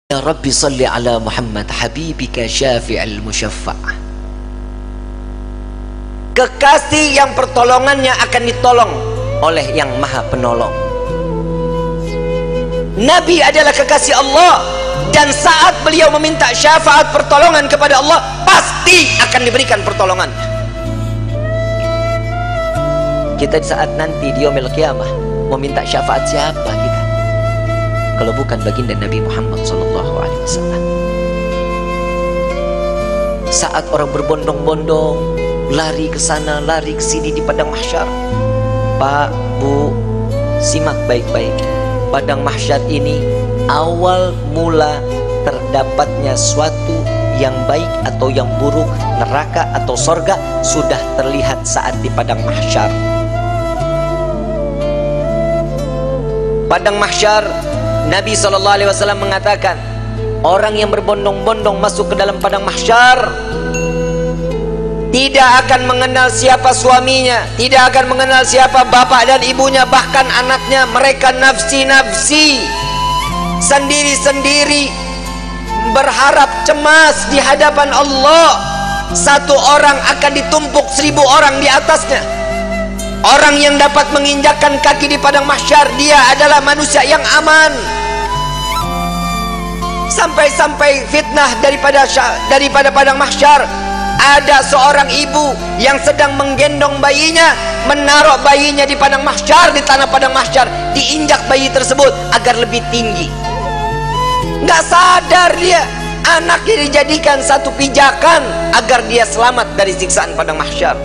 Ya Rabbi salli ala Muhammad habibika syafi'al musyaffa'. Kekasih yang pertolongannya akan ditolong oleh yang maha penolong. Nabi adalah kekasih Allah, dan saat beliau meminta syafaat pertolongan kepada Allah, pasti akan diberikan pertolongan. Kita di saat nanti di yaumil qiyamah meminta syafaat siapa kita kalau bukan baginda Nabi Muhammad SAW? Saat orang berbondong-bondong lari ke sana, lari ke sini di padang mahsyar. Pak, Bu, simak baik-baik. Padang mahsyar ini awal mula terdapatnya suatu yang baik atau yang buruk, neraka atau sorga, sudah terlihat saat di padang mahsyar. Padang mahsyar, Nabi SAW mengatakan, orang yang berbondong-bondong masuk ke dalam padang mahsyar tidak akan mengenal siapa suaminya, tidak akan mengenal siapa bapak dan ibunya, bahkan anaknya. Mereka nafsi-nafsi, sendiri-sendiri, berharap cemas di hadapan Allah. Satu orang akan ditumpuk 1000 orang di atasnya. Orang yang dapat menginjakkan kaki di padang mahsyar, dia adalah manusia yang aman. Sampai-sampai fitnah daripada padang mahsyar, ada seorang ibu yang sedang menggendong bayinya, menaruh bayinya di padang mahsyar, di tanah padang mahsyar, diinjak bayi tersebut agar lebih tinggi. Nggak sadar dia, anaknya dijadikan satu pijakan agar dia selamat dari siksaan padang mahsyar.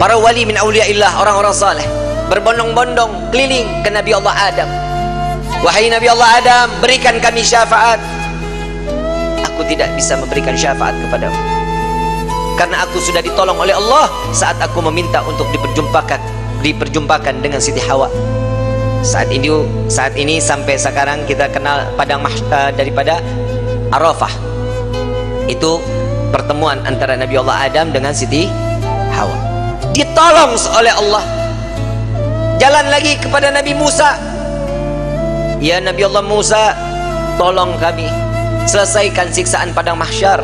Para wali min awliyaillah, orang-orang saleh, berbondong-bondong keliling ke Nabi Allah Adam. Wahai Nabi Allah Adam, berikan kami syafaat. Aku tidak bisa memberikan syafaat kepadamu, karena aku sudah ditolong oleh Allah saat aku meminta untuk diperjumpakan dengan Siti Hawa. Saat ini sampai sekarang kita kenal padang mahsyar daripada Arafah. Itu pertemuan antara Nabi Allah Adam dengan Siti Hawa. Ditolong oleh Allah. Jalan lagi kepada Nabi Musa. Ya Nabi Allah Musa, tolong kami selesaikan siksaan padang mahsyar.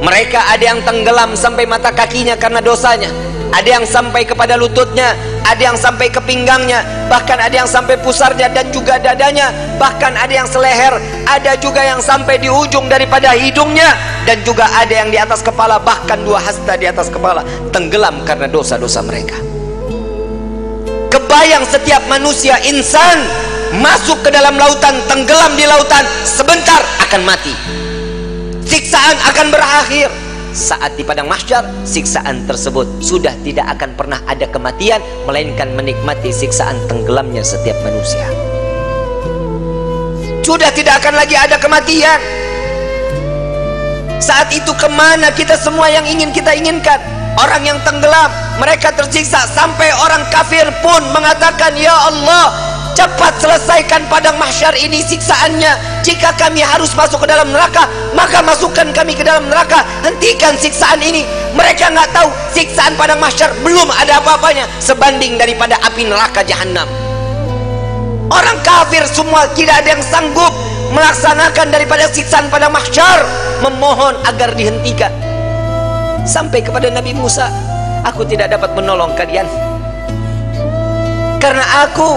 Mereka ada yang tenggelam sampai mata kakinya karena dosanya, ada yang sampai kepada lututnya, ada yang sampai ke pinggangnya, bahkan ada yang sampai pusarnya dan juga dadanya, bahkan ada yang seleher, ada juga yang sampai di ujung daripada hidungnya, dan juga ada yang di atas kepala, bahkan 2 hasta di atas kepala, tenggelam karena dosa-dosa mereka. Kebayang setiap manusia, insan, masuk ke dalam lautan, tenggelam di lautan, sebentar akan mati. Siksaan akan berakhir. Saat di padang mahsyar, siksaan tersebut sudah tidak akan pernah ada kematian, melainkan menikmati siksaan tenggelamnya setiap manusia. Sudah tidak akan lagi ada kematian. Saat itu kemana kita semua yang ingin kita inginkan? Orang yang tenggelam, mereka tersiksa, sampai orang kafir pun mengatakan, ya Allah, cepat selesaikan padang mahsyar ini siksaannya. Jika kami harus masuk ke dalam neraka, maka masukkan kami ke dalam neraka. Hentikan siksaan ini. Mereka nggak tahu siksaan padang mahsyar belum ada apa-apanya sebanding daripada api neraka jahanam. Orang kafir semua tidak ada yang sanggup melaksanakan daripada siksaan padang mahsyar, memohon agar dihentikan. Sampai kepada Nabi Musa, aku tidak dapat menolong kalian karena aku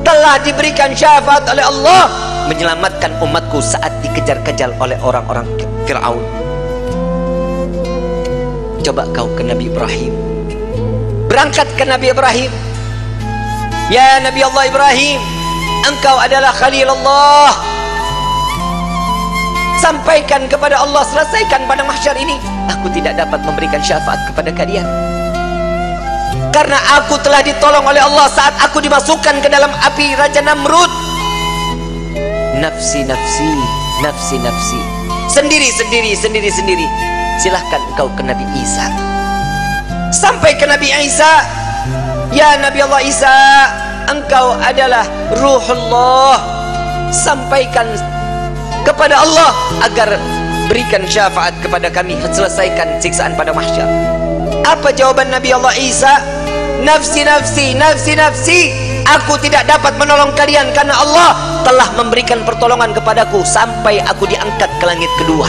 telah diberikan syafaat oleh Allah menyelamatkan umatku saat dikejar-kejar oleh orang-orang Fir'aun. Coba kau ke Nabi Ibrahim, berangkat ke Nabi Ibrahim. Ya Nabi Allah Ibrahim, engkau adalah Khalilullah. Sampaikan kepada Allah, selesaikan padang mahsyar ini. Aku tidak dapat memberikan syafaat kepada kalian karena aku telah ditolong oleh Allah saat aku dimasukkan ke dalam api Raja Namrud. Nafsi, nafsi, nafsi, nafsi, sendiri, sendiri, sendiri, sendiri. Silahkan engkau ke Nabi Isa. Sampai ke Nabi Isa. Ya Nabi Allah Isa, engkau adalah Ruhullah. Sampaikan kepada Allah agar berikan syafaat kepada kami, selesaikan siksaan pada mahsyar. Apa jawaban Nabi Allah Isa? Nafsi, nafsi, nafsi, nafsi. Aku tidak dapat menolong kalian karena Allah telah memberikan pertolongan kepadaku sampai aku diangkat ke langit kedua.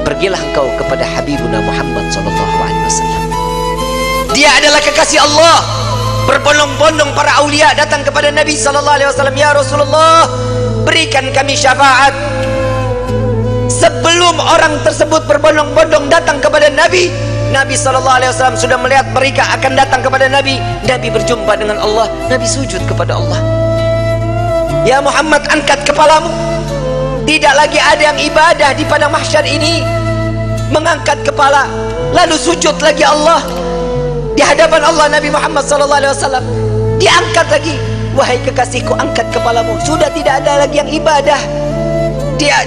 Pergilah engkau kepada Habibuna Muhammad SAW. Dia adalah kekasih Allah. Berbondong-bondong para aulia datang kepada Nabi SAW. Ya Rasulullah, berikan kami syafaat. Sebelum orang tersebut berbondong-bondong datang kepada Nabi, Nabi SAW sudah melihat mereka akan datang kepada Nabi. Nabi berjumpa dengan Allah. Nabi sujud kepada Allah. Ya Muhammad, angkat kepalamu. Tidak lagi ada yang ibadah di padang mahsyar ini. Mengangkat kepala lalu sujud lagi Allah di hadapan Allah. Nabi Muhammad SAW diangkat lagi. Wahai kekasihku, angkat kepalamu. Sudah tidak ada lagi yang ibadah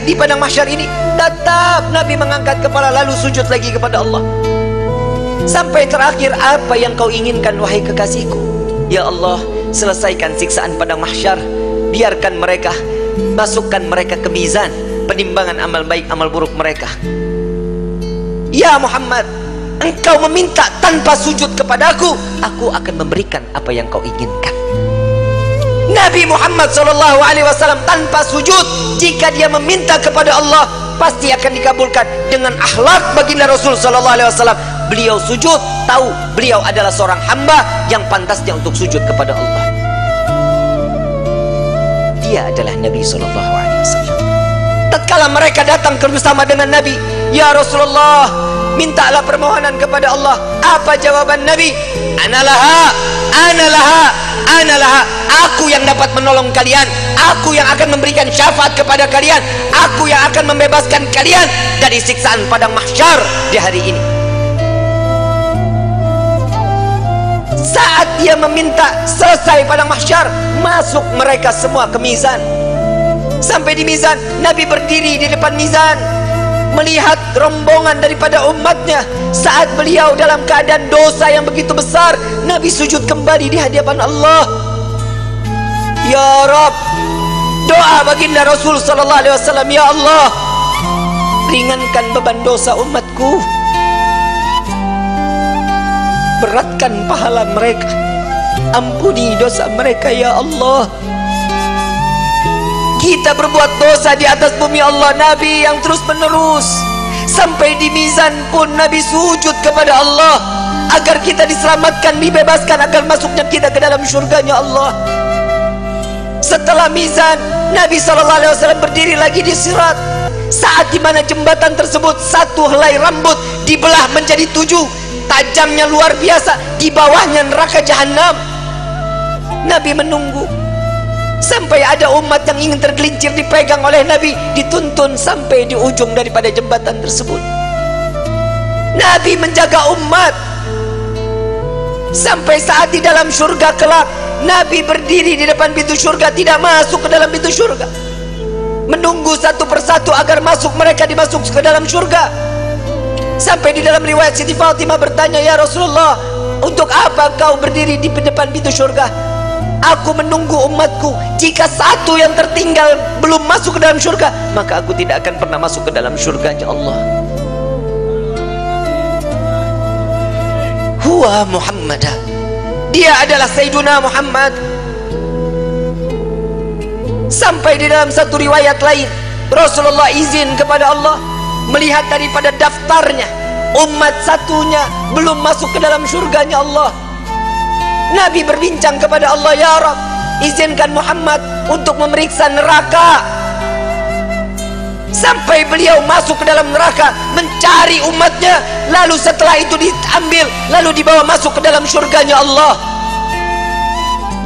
di padang mahsyar ini. Tetap Nabi mengangkat kepala lalu sujud lagi kepada Allah. Sampai terakhir, apa yang kau inginkan wahai kekasihku? Ya Allah, selesaikan siksaan padang mahsyar. Biarkan mereka, masukkan mereka ke mizan penimbangan amal baik amal buruk mereka. Ya Muhammad, engkau meminta tanpa sujud kepadaku, aku akan memberikan apa yang kau inginkan. Nabi Muhammad SAW tanpa sujud, jika dia meminta kepada Allah pasti akan dikabulkan. Dengan akhlak baginda Rasul SAW, beliau sujud, tahu beliau adalah seorang hamba yang pantasnya untuk sujud kepada Allah. Dia adalah Nabi SAW. Tatkala mereka datang bersama dengan Nabi, ya Rasulullah, mintalah permohonan kepada Allah. Apa jawaban Nabi? Analaha, analaha, analaha. Aku yang dapat menolong kalian. Aku yang akan memberikan syafaat kepada kalian. Aku yang akan membebaskan kalian dari siksaan padang mahsyar di hari ini. Saat dia meminta, selesai padang mahsyar, masuk mereka semua ke mizan. Sampai di mizan, Nabi berdiri di depan mizan, melihat rombongan daripada umatnya. Saat beliau dalam keadaan dosa yang begitu besar, Nabi sujud kembali di hadapan Allah. Ya Rabb, doa baginda Rasul SAW, ya Allah, ringankan beban dosa umatku, beratkan pahala mereka, ampuni dosa mereka ya Allah. Kita berbuat dosa di atas bumi Allah. Nabi yang terus menerus sampai di mizan pun Nabi sujud kepada Allah agar kita diselamatkan, dibebaskan, agar masuknya kita ke dalam surganya Allah. Setelah mizan, Nabi SAW berdiri lagi di sirat. Saat dimana jembatan tersebut, satu helai rambut dibelah menjadi 7, tajamnya luar biasa. Di bawahnya neraka jahanam. Nabi menunggu sampai ada umat yang ingin tergelincir, dipegang oleh Nabi, dituntun sampai di ujung daripada jembatan tersebut. Nabi menjaga umat sampai saat di dalam surga kelak, Nabi berdiri di depan pintu surga, tidak masuk ke dalam pintu surga, menunggu satu persatu agar masuk, mereka dimasuk ke dalam surga. Sampai di dalam riwayat Siti Fatimah bertanya, ya Rasulullah, untuk apa kau berdiri di depan pintu surga? Aku menunggu umatku. Jika satu yang tertinggal belum masuk ke dalam surga, maka aku tidak akan pernah masuk ke dalam surganya Allah. Huwa Muhammad, dia adalah Sayyiduna Muhammad. Sampai di dalam satu riwayat lain, Rasulullah izin kepada Allah melihat daripada daftarnya, umat satunya belum masuk ke dalam surganya Allah. Nabi berbincang kepada Allah, ya Rabb, izinkan Muhammad untuk memeriksa neraka. Sampai beliau masuk ke dalam neraka mencari umatnya, lalu setelah itu diambil, lalu dibawa masuk ke dalam surganya Allah.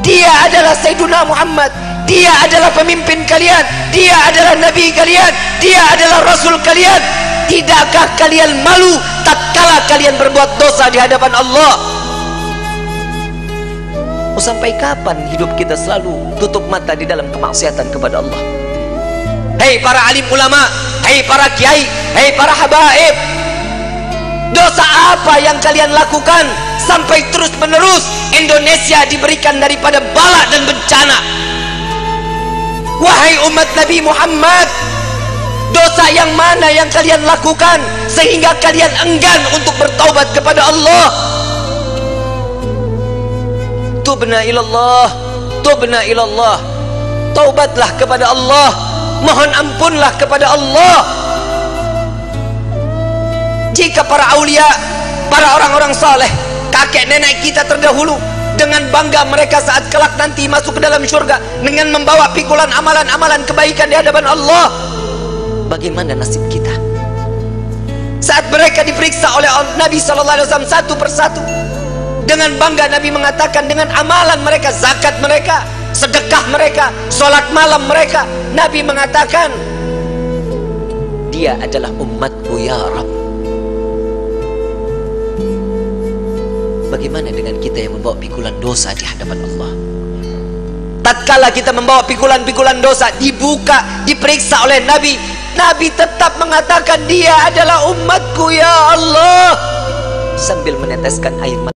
Dia adalah Sayyiduna Muhammad, dia adalah pemimpin kalian, dia adalah Nabi kalian, dia adalah Rasul kalian. Tidakkah kalian malu tatkala kalian berbuat dosa di hadapan Allah? Sampai kapan hidup kita selalu tutup mata di dalam kemaksiatan kepada Allah? Hei para alim ulama, hei para kiai, hei para habaib, dosa apa yang kalian lakukan sampai terus menerus Indonesia diberikan daripada bala dan bencana? Wahai umat Nabi Muhammad, dosa yang mana yang kalian lakukan sehingga kalian enggan untuk bertaubat kepada Allah? Tub tubna ilallah, tubna ilallah. Taubatlah kepada Allah, mohon ampunlah kepada Allah. Jika para aulia, para orang-orang saleh, kakek nenek kita terdahulu, dengan bangga mereka saat kelak nanti masuk ke dalam syurga dengan membawa pikulan amalan-amalan kebaikan di hadapan Allah, bagaimana nasib kita? Saat mereka diperiksa oleh Nabi SAW satu persatu, dengan bangga Nabi mengatakan dengan amalan mereka, zakat mereka, sedekah mereka, sholat malam mereka, Nabi mengatakan dia adalah umatku ya Rabb. Bagaimana dengan kita yang membawa pikulan dosa di hadapan Allah? Tatkala kita membawa pikulan-pikulan dosa, dibuka, diperiksa oleh Nabi, Nabi tetap mengatakan dia adalah umatku ya Allah, sambil meneteskan air mata.